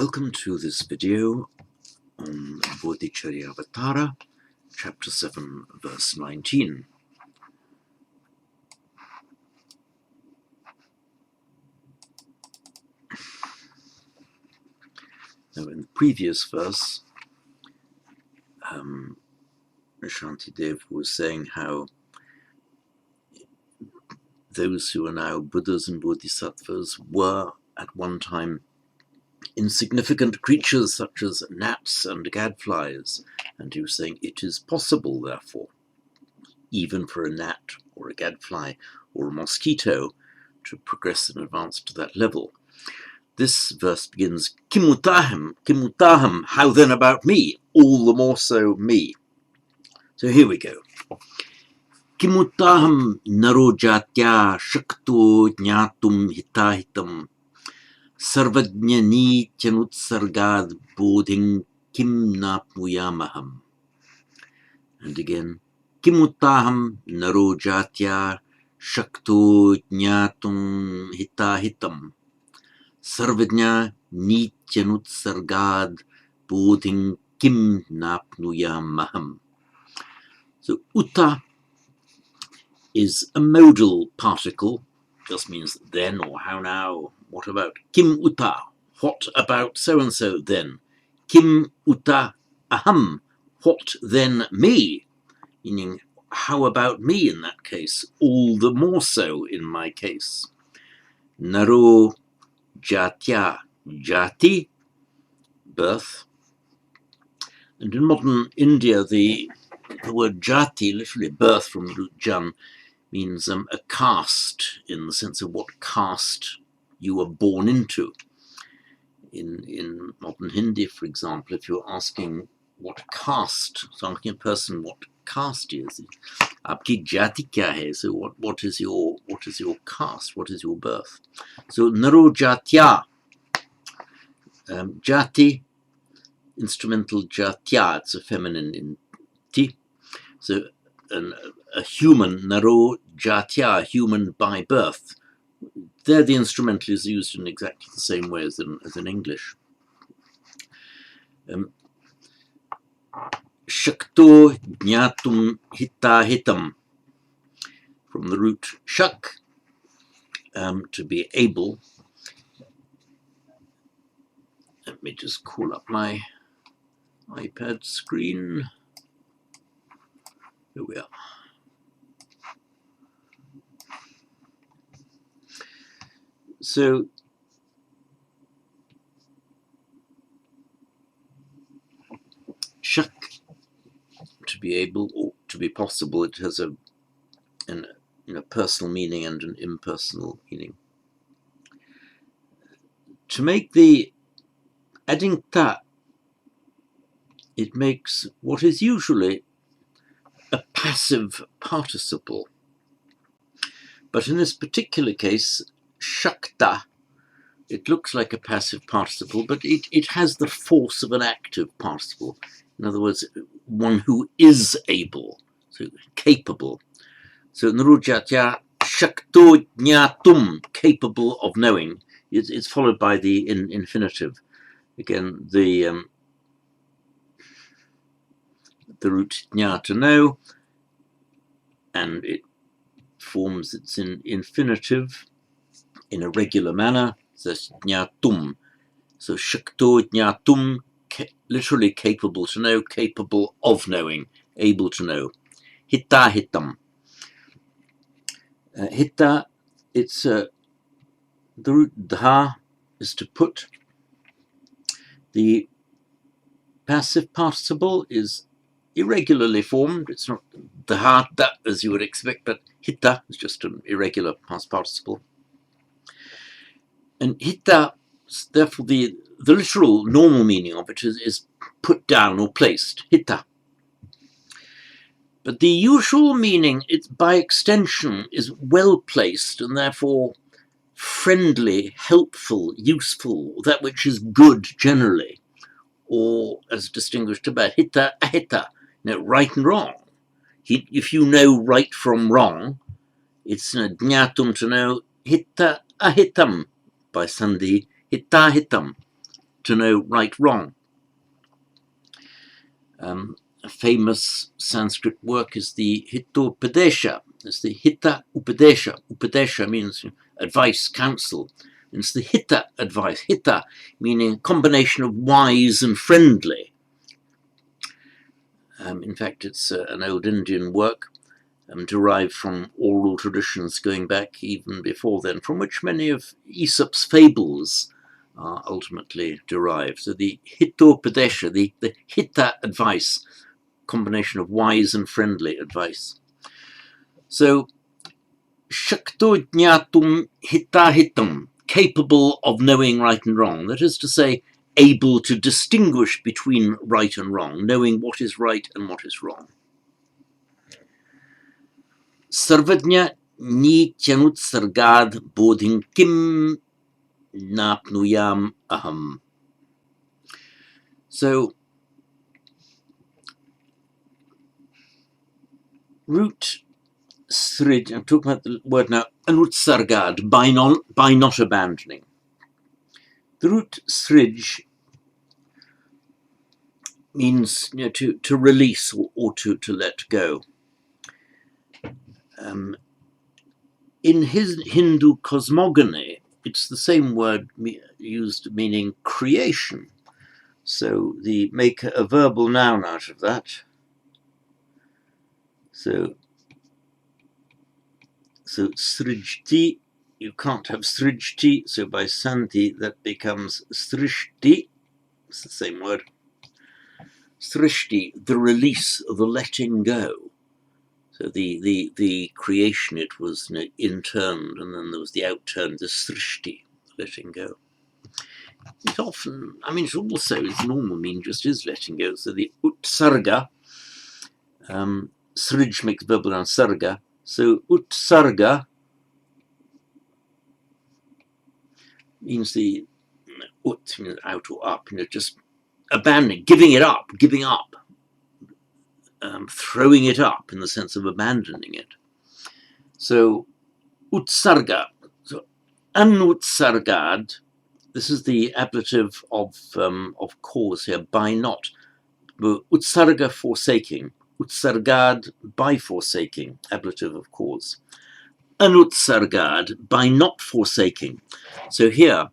Welcome to this video on Bodhicaryavatara, chapter 7, verse 19. Now, in the previous verse, Shantidev was saying how those who are now Buddhas and Bodhisattvas were at one time insignificant creatures such as gnats and gadflies, and he was saying it is possible, therefore, even for a gnat or a gadfly or a mosquito to progress and advance to that level. This verse begins, Kimutaham, how then about me? All the more so me. So here we go. Kimutaham narojatya shakto jnatum hitahitam sarvajnani chanutsargad bodhing kim napmuyamaham. And again, Kimutaham narojatya shakto jnatum hitahitam sarvajna nityanutsargad bodhing kim napnuyamaham. So uta is a modal particle, just means then or how now. What about kim uta? What about so-and-so then? Kim uta aham? What then me? Meaning, how about me in that case? All the more so in my case. Naro jatya, jati, birth. And in modern India, the word jati, literally birth from the root jan, means a caste, in the sense of what caste you were born into. In modern Hindi, for example, if you're asking what caste, so asking a person what caste is, aapki jati kya hai? So what is your caste? What is your birth? So naro jatya, jati, instrumental jatya, it's a feminine in ti. So a human, naro jatya, human by birth. There the instrumental is used in exactly the same way as in English. Shakto jnatum hitahitam, from the root shak, to be able. Let me just call up my iPad screen. Here we are. So shak, to be able or to be possible, it has a personal meaning and an impersonal meaning. To make the adding ta, it makes what is usually a passive participle. But in this particular case, shakta, it looks like a passive participle, but it has the force of an active participle. In other words, one who is able, so capable. So narujatya shakto jnatum, capable of knowing. It's followed by the infinitive. Again, the root jna, to know, and it forms its infinitive in a regular manner. So jnatum. So shakto jnatum, literally capable to know, capable of knowing, able to know. Hitahitam. Hita, it's the root dha is to put. The passive participle is irregularly formed. It's not dha as you would expect, but hita is just an irregular past participle. And hita, therefore, the literal normal meaning of it is put down or placed, hita. But the usual meaning, it's by extension, is well placed and therefore friendly, helpful, useful, that which is good generally, or as distinguished about hita ahita, right and wrong. If you know right from wrong, it's jnatum, to know, hita ahitam, by sandhi, hitahitam, to know right wrong. A famous Sanskrit work is the Hitopadesha. It's the Hita Upadesha. Upadesha means advice, counsel. It's the Hita advice. Hita meaning a combination of wise and friendly. In fact, it's an old Indian work derived from oral traditions going back even before then, from which many of Aesop's fables are ultimately derived. So the Hitopadesha, the Hita advice, combination of wise and friendly advice. So Shakto Jnatum Hitahitam, capable of knowing right and wrong, that is to say, able to distinguish between right and wrong, knowing what is right and what is wrong. Sarvajna Nityanut Sargad Bodhin Kim Napnuyam Aham. So root srij, I'm talking about the word now, anutsargad, by not abandoning. The root srij means to release or to let go. In his Hindu cosmogony, it's the same word used meaning creation. So make a verbal noun out of that. So srijti, you can't have srijti, so by sandhi that becomes srishti. It's the same word. Srishti, the release, the letting go. So the creation, it was interned, and then there was the outturned, the srishti, letting go. It often, it also, its normal meaning just is letting go. So the utsarga, srij makes verbal noun sarga. So utsarga means the ut means out or up, just abandoning, giving up, throwing it up in the sense of abandoning it. So utsarga, so anutsargad, this is the ablative of cause here, by not. Utsarga, forsaking. Utsargad, by forsaking, ablative of cause. Anutsargad, by not forsaking. So here,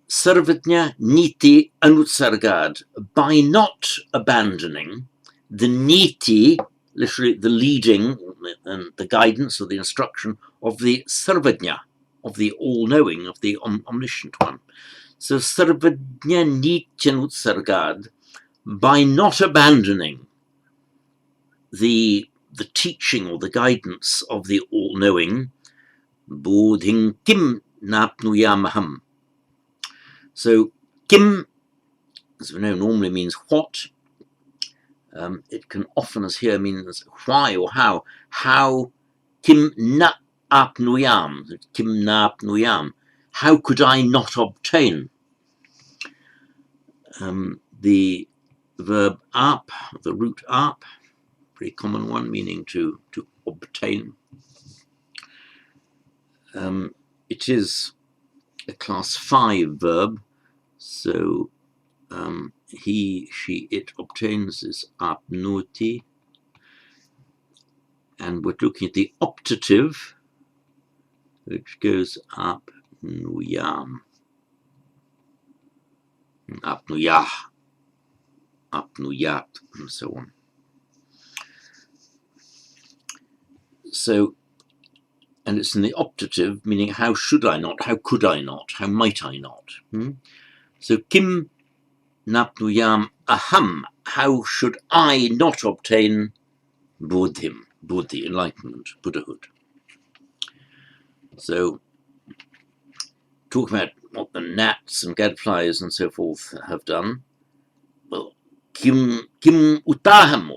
sarvajna niti anutsargad, by not abandoning the niti, literally the leading and the guidance or the instruction of the sarvajna, of the all-knowing, of the omniscient one. So sarvajna nityanutsargad, by not abandoning the teaching or the guidance of the all-knowing, bodhin kim napnuyamaham. So kim, as we know, normally means what. It can often, as here, means why or how. How kim na apnuyam, kim na apnuyam. How could I not obtain? The verb ap, the root ap, very common one, meaning to obtain. It is a class 5 verb, so he, she, it obtains is apnoti, and we're looking at the optative, which goes apnuyam, apnuyah, apnuyat, and so on. So, and it's in the optative, meaning how should I not, how could I not, how might I not? So kim napnuyam aham, how should I not obtain bodhim, buddhi, enlightenment, Buddhahood? So, talking about what the gnats and gadflies and so forth have done, well, kim utaham,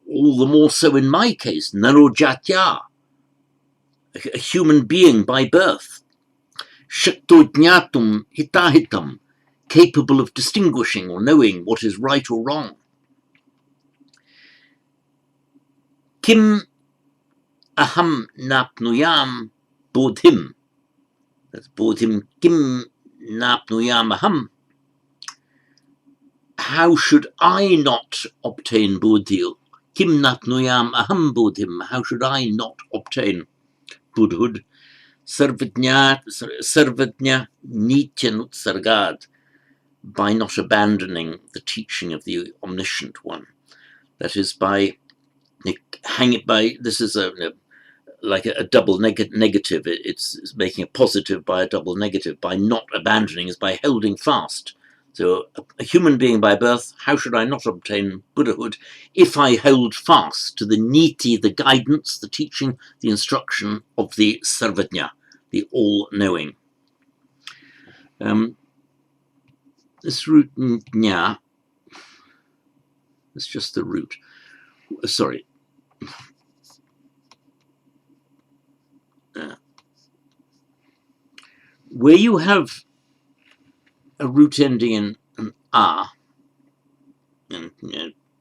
all the more so in my case, narojatya, a human being by birth, shakto jnatum hitahitam, capable of distinguishing or knowing what is right or wrong. Kim aham napnuyam bodhim, that's bodhim kim napnuyam aham. how should I not obtain buddhi? Kim napnuyam aham buddhim. How should I not obtain Buddhahood? Sarvajna nityanut sargad, by not abandoning the teaching of the omniscient one. That is, by this is like a double negative. It's making a positive by a double negative. By not abandoning is by holding fast. So a human being by birth, how should I not obtain Buddhahood if I hold fast to the niti, the guidance, the teaching, the instruction of the Sarvajna, the all-knowing? This root nya, it's just the root. Sorry. Where you have a root ending in an a, and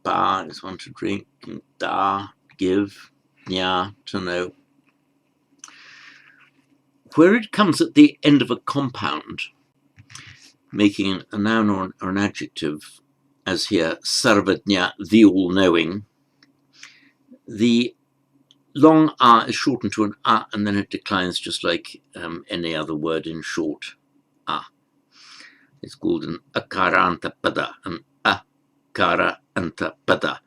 ba is one to drink, and da, give, nya, to know. Where it comes at the end of a compound, making a noun or an adjective, as here, sarvajna, the all-knowing, the long a is shortened to an a, and then it declines just like any other word in short a. It's called an akaranta pada, an akaranta pada.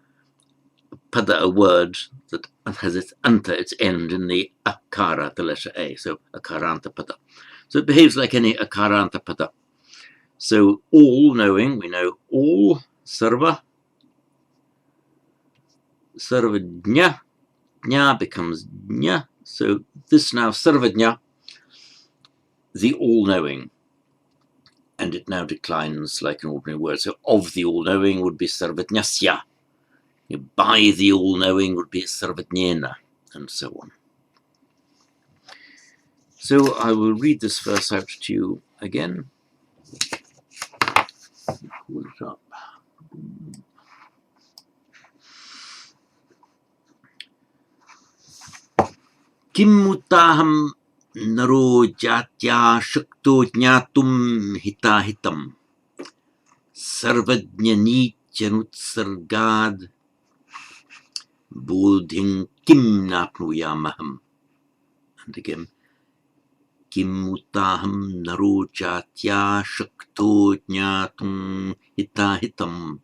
Pada, a word that has its anta, its end, in the akara, the letter A, so akaranta pada. So it behaves like any akaranta pada. So all-knowing, we know all, sarva, sarvajna, jna becomes jna, so this now sarvajna, the all-knowing, and it now declines like an ordinary word. So of the all-knowing would be sarvajnasya, by the all-knowing would be sarvajnena, and so on. So I will read this verse out to you again. Pull it up. Kimmutaham naro jatya shakto jnatum hitahitam sarvajnanityanutsargad bodhin kim napnuyamaham. And again, kimmutaham naro jatya shakto jnatum hitahitam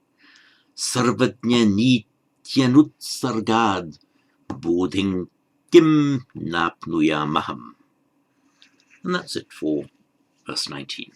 sarvajnanityanutsargad bodhin kim napnuyamaham. And that's it for verse 19.